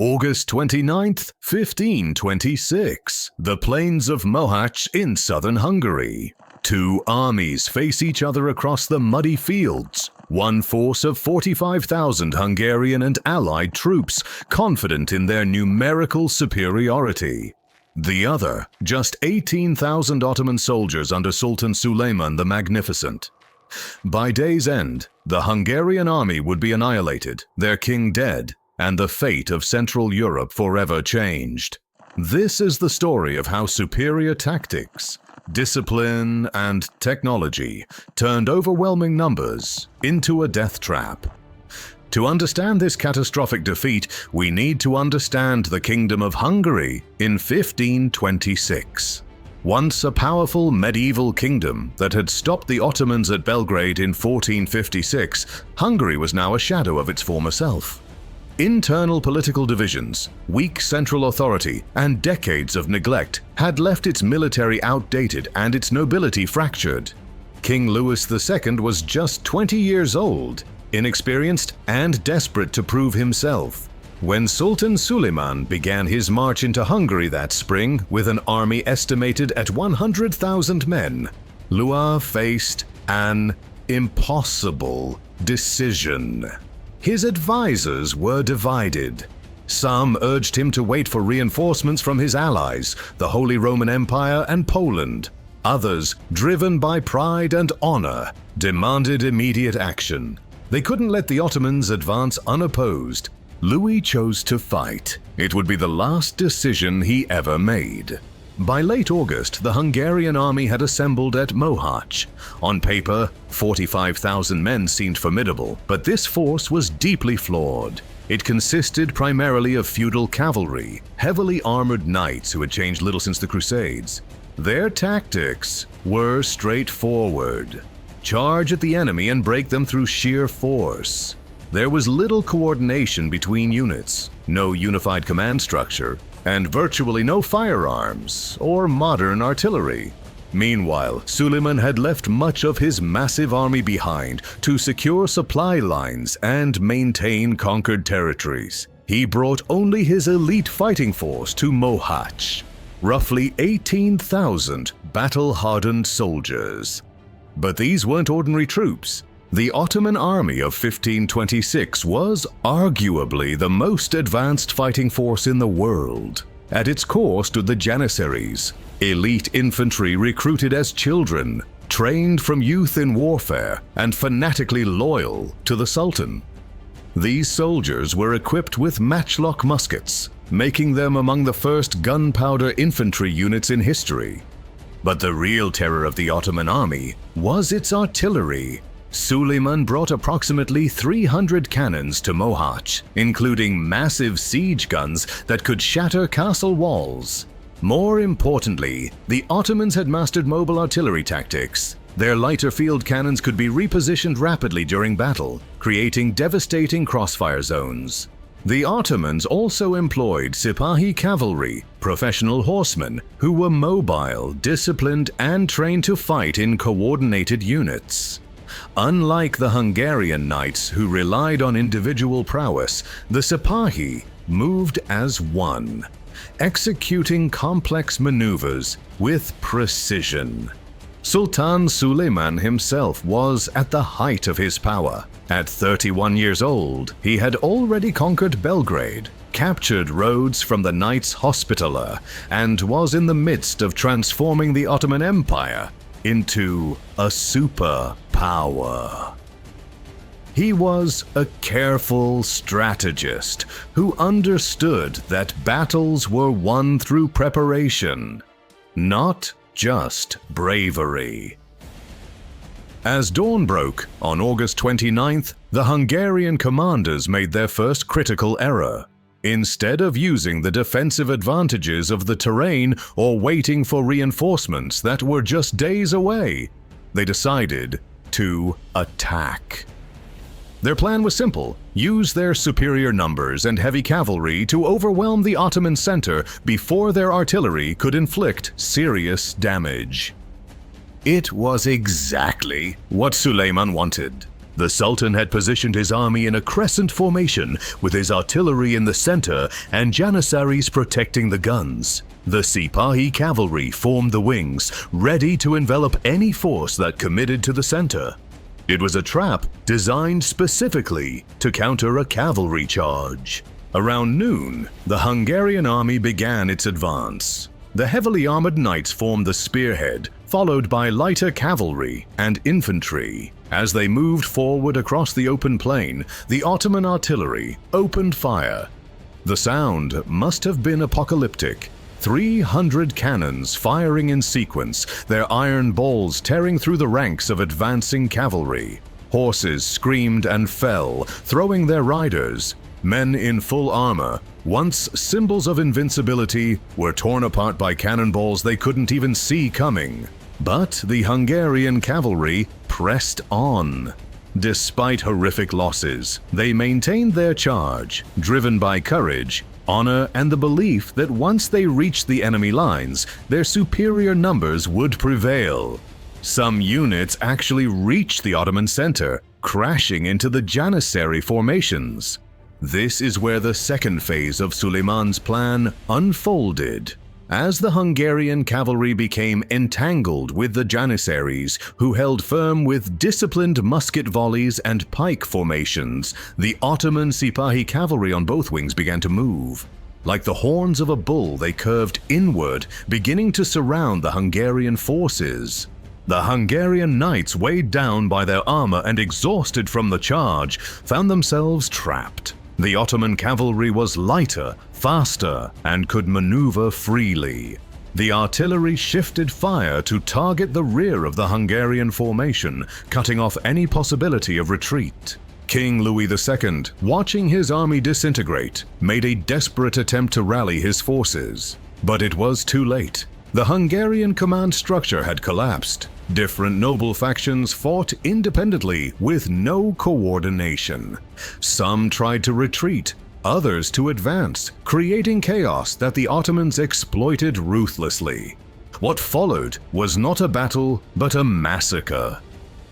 August 29th, 1526. The plains of Mohács in southern Hungary. Two armies face each other across the muddy fields. One force of 45,000 Hungarian and allied troops, confident in their numerical superiority. The other, just 18,000 Ottoman soldiers under Sultan Suleiman the Magnificent. By day's end, the Hungarian army would be annihilated, their king dead, and the fate of Central Europe forever changed. This is the story of how superior tactics, discipline, and technology turned overwhelming numbers into a death trap. To understand this catastrophic defeat, we need to understand the Kingdom of Hungary in 1526. Once a powerful medieval kingdom that had stopped the Ottomans at Belgrade in 1456, Hungary was now a shadow of its former self. Internal political divisions, weak central authority, and decades of neglect had left its military outdated and its nobility fractured. King Louis II was just 20 years old, inexperienced and desperate to prove himself. When Sultan Suleiman began his march into Hungary that spring with an army estimated at 100,000 men, Louis faced an impossible decision. His advisors were divided. Some urged him to wait for reinforcements from his allies, the Holy Roman Empire and Poland. Others, driven by pride and honor, demanded immediate action. They couldn't let the Ottomans advance unopposed. Louis chose to fight. It would be the last decision he ever made. By late August, the Hungarian army had assembled at Mohács. On paper, 45,000 men seemed formidable, but this force was deeply flawed. It consisted primarily of feudal cavalry, heavily armored knights who had changed little since the Crusades. Their tactics were straightforward. Charge at the enemy and break them through sheer force. There was little coordination between units, no unified command structure, and virtually no firearms or modern artillery. Meanwhile, Suleiman had left much of his massive army behind to secure supply lines and maintain conquered territories. He brought only his elite fighting force to Mohács, roughly 18,000 battle-hardened soldiers. But these weren't ordinary troops. The Ottoman army of 1526 was arguably the most advanced fighting force in the world. At its core stood the Janissaries, elite infantry recruited as children, trained from youth in warfare, and fanatically loyal to the Sultan. These soldiers were equipped with matchlock muskets, making them among the first gunpowder infantry units in history. But the real terror of the Ottoman army was its artillery. Suleiman brought approximately 300 cannons to Mohács, including massive siege guns that could shatter castle walls. More importantly, the Ottomans had mastered mobile artillery tactics. Their lighter field cannons could be repositioned rapidly during battle, creating devastating crossfire zones. The Ottomans also employed Sipahi cavalry, professional horsemen, who were mobile, disciplined, and trained to fight in coordinated units. Unlike the Hungarian knights who relied on individual prowess, the Sipahi moved as one, executing complex maneuvers with precision. Sultan Suleiman himself was at the height of his power. At 31 years old, he had already conquered Belgrade, captured Rhodes from the Knights Hospitaller, and was in the midst of transforming the Ottoman Empire into a superpower. He was a careful strategist who understood that battles were won through preparation, not just bravery. As dawn broke on August 29th, the Hungarian commanders made their first critical error. Instead of using the defensive advantages of the terrain or waiting for reinforcements that were just days away, they decided to attack. Their plan was simple: use their superior numbers and heavy cavalry to overwhelm the Ottoman center before their artillery could inflict serious damage. It was exactly what Suleiman wanted. The Sultan had positioned his army in a crescent formation with his artillery in the center and Janissaries protecting the guns. The Sipahi cavalry formed the wings, ready to envelop any force that committed to the center. It was a trap designed specifically to counter a cavalry charge. Around noon, the Hungarian army began its advance. The heavily armored knights formed the spearhead, followed by lighter cavalry and infantry. As they moved forward across the open plain, the Ottoman artillery opened fire. The sound must have been apocalyptic. 300 cannons firing in sequence, their iron balls tearing through the ranks of advancing cavalry. Horses screamed and fell, throwing their riders. Men in full armor, once symbols of invincibility, were torn apart by cannonballs they couldn't even see coming. But the Hungarian cavalry pressed on. Despite horrific losses, they maintained their charge, driven by courage, honor, and the belief that once they reached the enemy lines, their superior numbers would prevail. Some units actually reached the Ottoman center, crashing into the Janissary formations. This is where the second phase of Suleiman's plan unfolded. As the Hungarian cavalry became entangled with the Janissaries, who held firm with disciplined musket volleys and pike formations, the Ottoman Sipahi cavalry on both wings began to move. Like the horns of a bull, they curved inward, beginning to surround the Hungarian forces. The Hungarian knights, weighed down by their armor and exhausted from the charge, found themselves trapped. The Ottoman cavalry was lighter, faster, and could maneuver freely. The artillery shifted fire to target the rear of the Hungarian formation, cutting off any possibility of retreat. King Louis II, watching his army disintegrate, made a desperate attempt to rally his forces. But it was too late. The Hungarian command structure had collapsed. Different noble factions fought independently with no coordination. Some tried to retreat, others to advance, creating chaos that the Ottomans exploited ruthlessly. What followed was not a battle, but a massacre.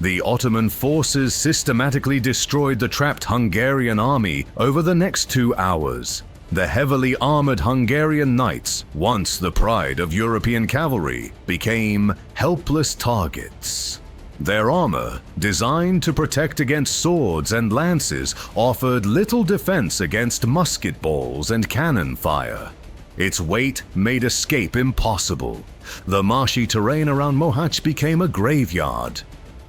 The Ottoman forces systematically destroyed the trapped Hungarian army over the next 2 hours. The heavily armored Hungarian knights, once the pride of European cavalry, became helpless targets. Their armor, designed to protect against swords and lances, offered little defense against musket balls and cannon fire. Its weight made escape impossible. The marshy terrain around Mohács became a graveyard.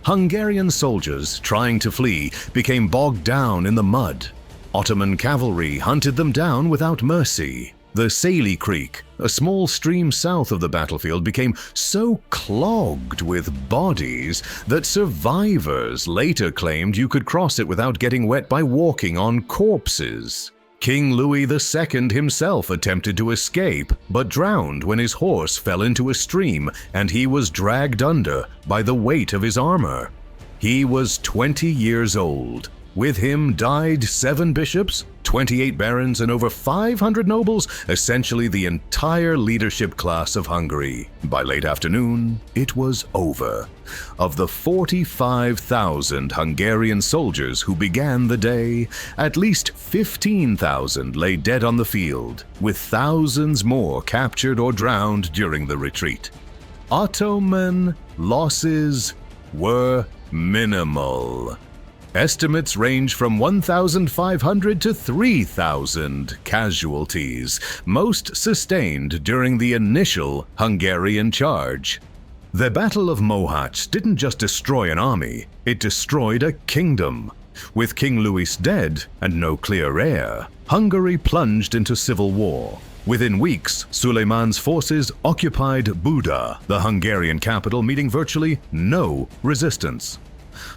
Hungarian soldiers, trying to flee, became bogged down in the mud. Ottoman cavalry hunted them down without mercy. The Saley Creek, a small stream south of the battlefield, became so clogged with bodies that survivors later claimed you could cross it without getting wet by walking on corpses. King Louis II himself attempted to escape, but drowned when his horse fell into a stream and he was dragged under by the weight of his armor. He was 20 years old. With him died 7 bishops, 28 barons, and over 500 nobles, essentially the entire leadership class of Hungary. By late afternoon, it was over. Of the 45,000 Hungarian soldiers who began the day, at least 15,000 lay dead on the field, with thousands more captured or drowned during the retreat. Ottoman losses were minimal. Estimates range from 1,500 to 3,000 casualties, most sustained during the initial Hungarian charge. The Battle of Mohács didn't just destroy an army, it destroyed a kingdom. With King Louis dead and no clear heir, Hungary plunged into civil war. Within weeks, Suleiman's forces occupied Buda, the Hungarian capital, meeting virtually no resistance.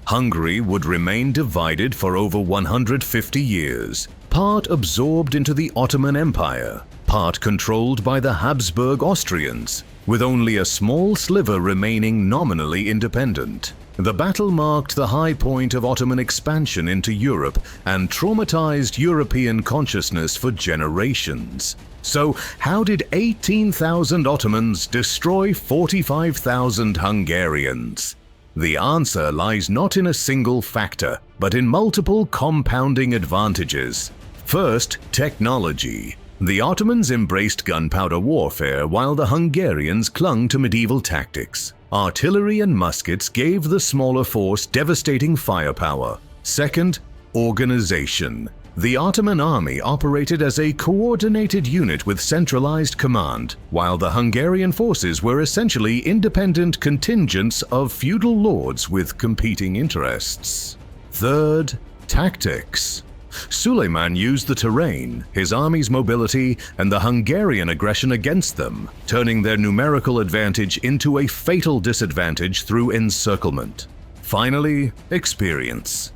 Hungary would remain divided for over 150 years, part absorbed into the Ottoman Empire, part controlled by the Habsburg Austrians, with only a small sliver remaining nominally independent. The battle marked the high point of Ottoman expansion into Europe and traumatized European consciousness for generations. So, how did 18,000 Ottomans destroy 45,000 Hungarians? The answer lies not in a single factor, but in multiple compounding advantages. First, technology. The Ottomans embraced gunpowder warfare while the Hungarians clung to medieval tactics. Artillery and muskets gave the smaller force devastating firepower. Second, organization. The Ottoman army operated as a coordinated unit with centralized command, while the Hungarian forces were essentially independent contingents of feudal lords with competing interests. Third, tactics. Suleiman used the terrain, his army's mobility, and the Hungarian aggression against them, turning their numerical advantage into a fatal disadvantage through encirclement. Finally, experience.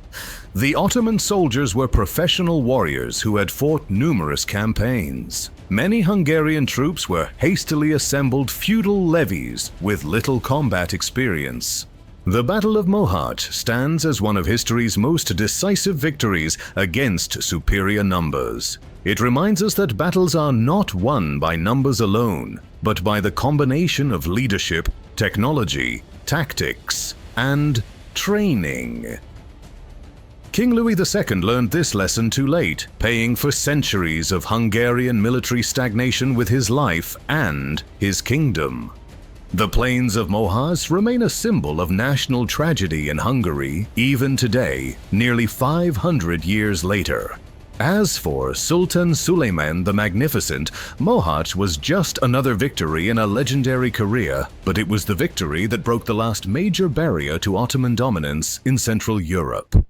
The Ottoman soldiers were professional warriors who had fought numerous campaigns. Many Hungarian troops were hastily assembled feudal levies with little combat experience. The Battle of Mohács stands as one of history's most decisive victories against superior numbers. It reminds us that battles are not won by numbers alone, but by the combination of leadership, technology, tactics, and training. King Louis II learned this lesson too late, paying for centuries of Hungarian military stagnation with his life and his kingdom. The plains of Mohács remain a symbol of national tragedy in Hungary, even today, nearly 500 years later. As for Sultan Suleiman the Magnificent, Mohács was just another victory in a legendary career, but it was the victory that broke the last major barrier to Ottoman dominance in Central Europe.